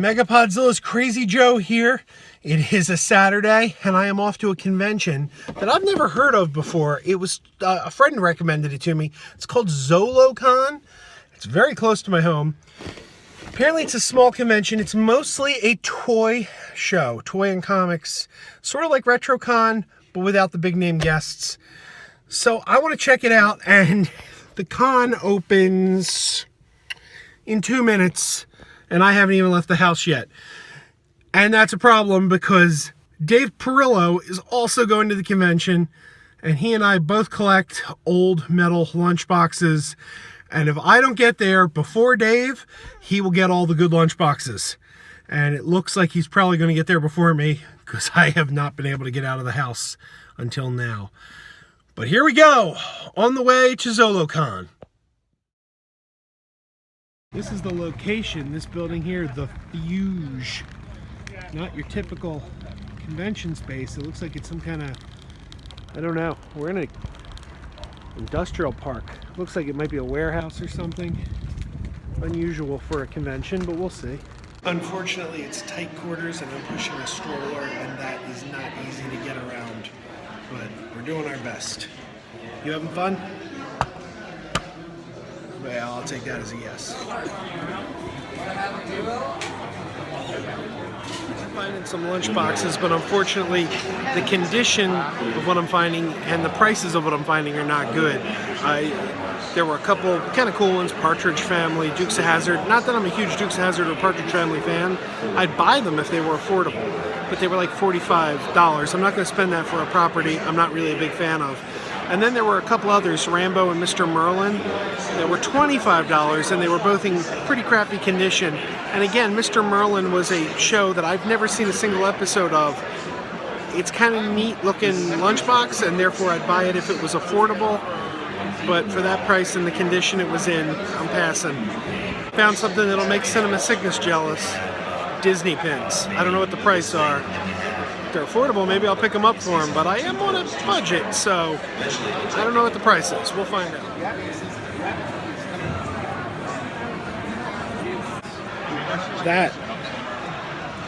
Megapodzilla's Crazy Joe here. It is a Saturday, and I am off to a convention that I've never heard of before. It was a friend recommended it to me. It's called ZoloCon. It's very close to my home. Apparently, it's a small convention. It's mostly a toy show, toy and comics, sort of like RetroCon, but without the big name guests. So I want to check it out, and the con opens in 2 minutes, and I haven't even left the house yet. And that's a problem because Dave Perillo is also going to the convention, and he and I both collect old metal lunchboxes. And if I don't get there before Dave, he will get all the good lunchboxes. And it looks like he's probably going to get there before me because I have not been able to get out of the house until now. But here we go, on the way to ZoloCon. This is the location, this building here, the Fuge. Not your typical convention space. It looks like it's some kind of, I don't know, we're in an industrial park. Looks like it might be a warehouse or something. Unusual for a convention, but we'll see. Unfortunately, it's tight quarters and I'm pushing a stroller, and that is not easy to get around. But we're doing our best. You having fun? Well, I'll take that as a yes. I'm finding some lunch boxes, but unfortunately the condition of what I'm finding and the prices of what I'm finding are not good. There were a couple kind of cool ones, Partridge Family, Dukes of Hazzard. Not that I'm a huge Dukes of Hazzard or Partridge Family fan. I'd buy them if they were affordable, but they were like $45. I'm not going to spend that for a property I'm not really a big fan of. And then there were a couple others, Rambo and Mr. Merlin, that were $25, and they were both in pretty crappy condition. And again, Mr. Merlin was a show that I've never seen a single episode of. It's kind of neat looking lunchbox, and therefore I'd buy it if it was affordable. But for that price and the condition it was in, I'm passing. Found something that'll make Cinema Cygnus jealous. Disney pins. I don't know what the price are. If they're affordable, maybe I'll pick them up for them, but I am on a budget, so I don't know what the price is. We'll find out.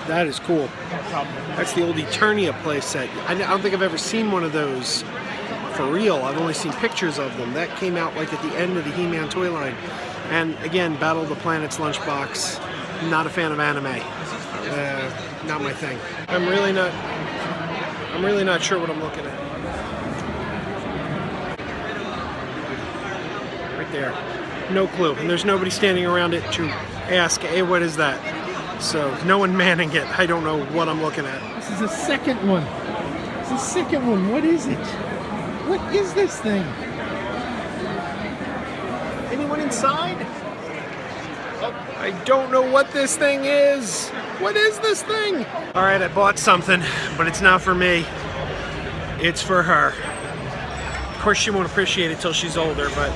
That is cool. That's the old Eternia playset. I don't think I've ever seen one of those for real. I've only seen pictures of them. That came out like at the end of the He-Man toy line. And again, Battle of the Planets lunchbox. Not a fan of anime. Not my thing. I'm really not sure what I'm looking at. Right there. No clue. And there's nobody standing around it to ask, hey, what is that? So no one manning it. I don't know what I'm looking at. This is the second one. It's the second one. What is it? What is this thing? Anyone inside? I don't know what this thing is. What is this thing? All right, I bought something, but it's not for me. It's for her. Of course, she won't appreciate it till she's older, but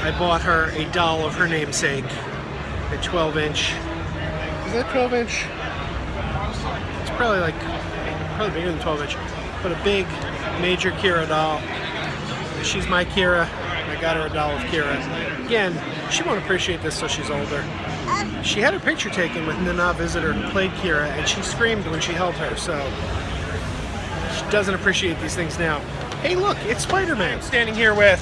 I bought her a doll of her namesake, a 12-inch. Is that 12-inch? It's probably bigger than 12-inch, but a big Major Kira doll. She's my Kira. I got her a doll of Kira. Again, she won't appreciate this till she's older. She had her picture taken with Nana Visitor who played Kira, and she screamed when she held her, so she doesn't appreciate these things now. Hey look, it's Spider-Man. I'm standing here with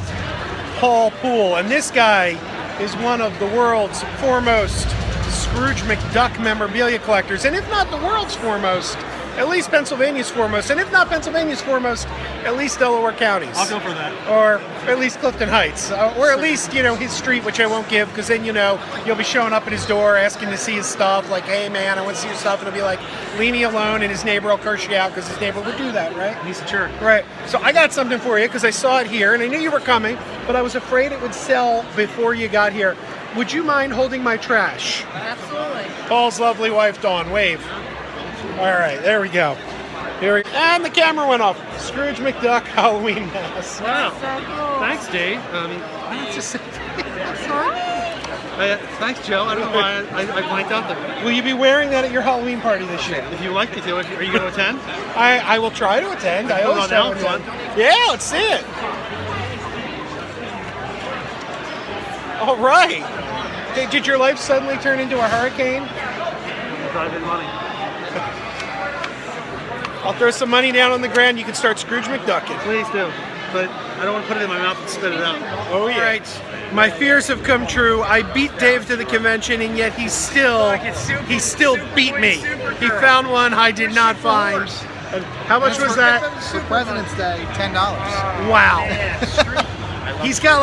Paul Poole, and this guy is one of the world's foremost Scrooge McDuck memorabilia collectors, and if not the world's foremost, at least Pennsylvania's foremost, and if not Pennsylvania's foremost, at least Delaware County's. I'll go for that. Or at least Clifton Heights. Or at least, his street, which I won't give, because then, you'll be showing up at his door asking to see his stuff, like, hey man, I want to see your stuff, and it'll be like, leave me alone, and his neighbor will curse you out, because his neighbor would do that, right? He's a jerk. Right. So I got something for you, because I saw it here, and I knew you were coming, but I was afraid it would sell before you got here. Would you mind holding my trash? Absolutely. Paul's lovely wife, Dawn. Wave. All right, there we go. And the camera went off. Scrooge McDuck Halloween mask. Wow. So cool. Thanks, Dave. That's just thanks, Joe. I don't know why I blanked out there. Will you be wearing that at your Halloween party this year? If you like me to, are you going to attend? I will try to attend. I always try to attend. Yeah, let's see it. All right. Did your life suddenly turn into a hurricane? drive-in money. I'll throw some money down on the ground. You can start Scrooge McDuckin'. Please do. But I don't want to put it in my mouth and spit it out. Oh yeah. All right. My fears have come true. I beat Dave to the convention, and yet he still beat me. He found one I did not find. How much was that? For President's Day, $10. Wow. He's got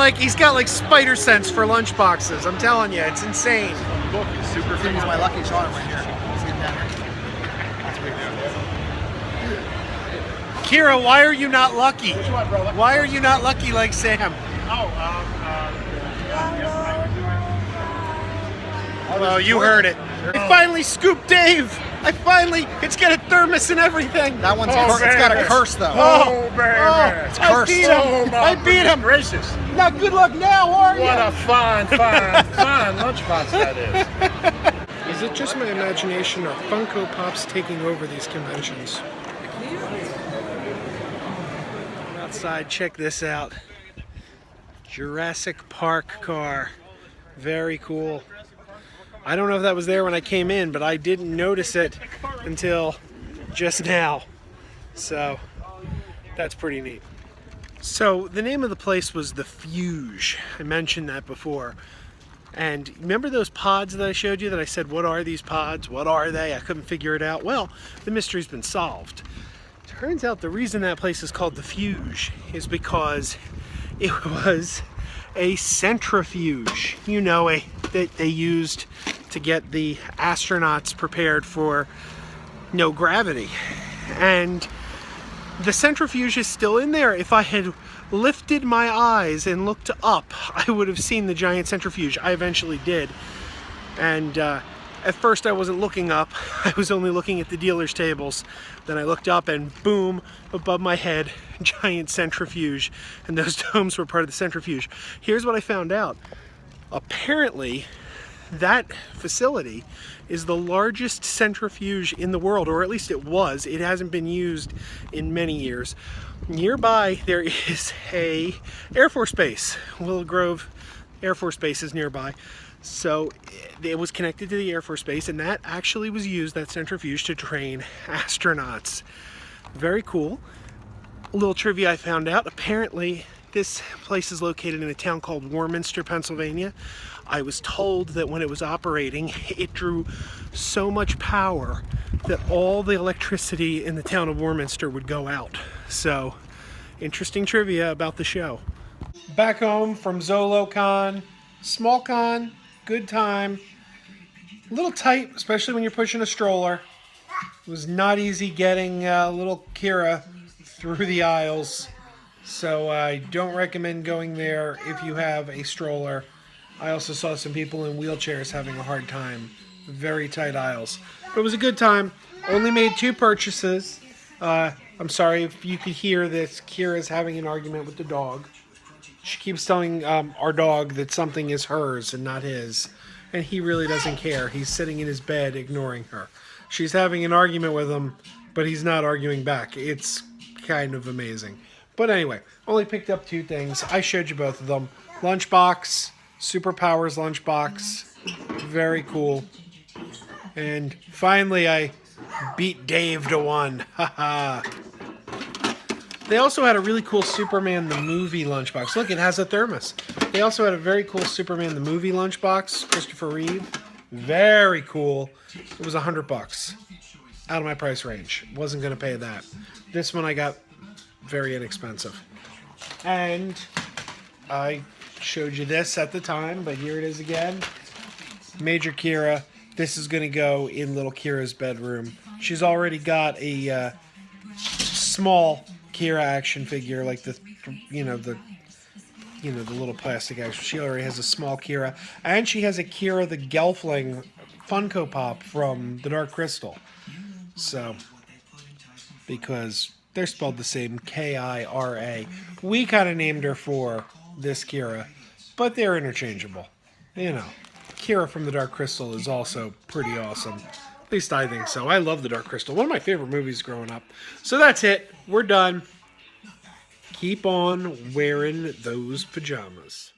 like spider sense for lunch boxes. I'm telling you, it's insane. Book is super cool. Use my lucky charm right here. Let's get down here. That's what we do. Kira, why are you not lucky? Why are you not lucky like Sam? Oh, you heard it. I finally scooped Dave. It's got a thermos and everything. That one's it's got a curse though. Oh, baby. It's cursed. I beat him. Gracious. Now, good luck now, are you? What a fun lunchbox that is. Is it just my imagination or Funko Pops taking over these conventions? Outside, check this out. Jurassic Park car. Very cool. I don't know if that was there when I came in, but I didn't notice it until just now. So, that's pretty neat. So, the name of the place was The Fuge. I mentioned that before. And remember those pods that I showed you that I said, what are these pods? What are they? I couldn't figure it out. Well, the mystery's been solved. Turns out the reason that place is called The Fuge is because it was a centrifuge, you know, that they used to get the astronauts prepared for no gravity. And the centrifuge is still in there. If I had lifted my eyes and looked up, I would have seen the giant centrifuge. I eventually did. And at first I wasn't looking up. I was only looking at the dealer's tables. Then I looked up and boom, above my head, giant centrifuge. And those domes were part of the centrifuge. Here's what I found out. Apparently, that facility is the largest centrifuge in the world, or at least it was. It hasn't been used in many years. Nearby, there is a Air Force Base. Willow Grove Air Force Base is nearby. So it was connected to the Air Force Base, and that actually was used, that centrifuge, to train astronauts. Very cool. A little trivia I found out. Apparently, this place is located in a town called Warminster, Pennsylvania. I was told that when it was operating, it drew so much power that all the electricity in the town of Warminster would go out. So, interesting trivia about the show. Back home from ZoloCon. Small con, good time. A little tight, especially when you're pushing a stroller. It was not easy getting little Kira through the aisles. So I don't recommend going there if you have a stroller. I also saw some people in wheelchairs having a hard time. Very tight aisles. But it was a good time. Only made 2 purchases. I'm sorry if you could hear this. Kira's having an argument with the dog. She keeps telling our dog that something is hers and not his. And he really doesn't care. He's sitting in his bed ignoring her. She's having an argument with him, but he's not arguing back. It's kind of amazing. But anyway, only picked up 2 things. I showed you both of them. Lunchbox, Superpowers lunchbox. Very cool. And finally I beat Dave to one. Haha. They also had a really cool Superman the Movie lunchbox. Look, it has a thermos. They also had a very cool Superman the Movie lunchbox, Christopher Reeve. Very cool. It was $100. Out of my price range. Wasn't going to pay that. This one I got very inexpensive. And I showed you this at the time, but here it is again. Major Kira. This is going to go in little Kira's bedroom. She's already got a small Kira action figure, like the little plastic action. She already has a small Kira, and she has a Kira the Gelfling Funko Pop from the Dark Crystal. So, because they're spelled the same, K-I-R-A. We kind of named her for this Kira, but they're interchangeable. You know, Kira from the Dark Crystal is also pretty awesome. At least I think so. I love the Dark Crystal. One of my favorite movies growing up. So that's it. We're done. Keep on wearing those pajamas.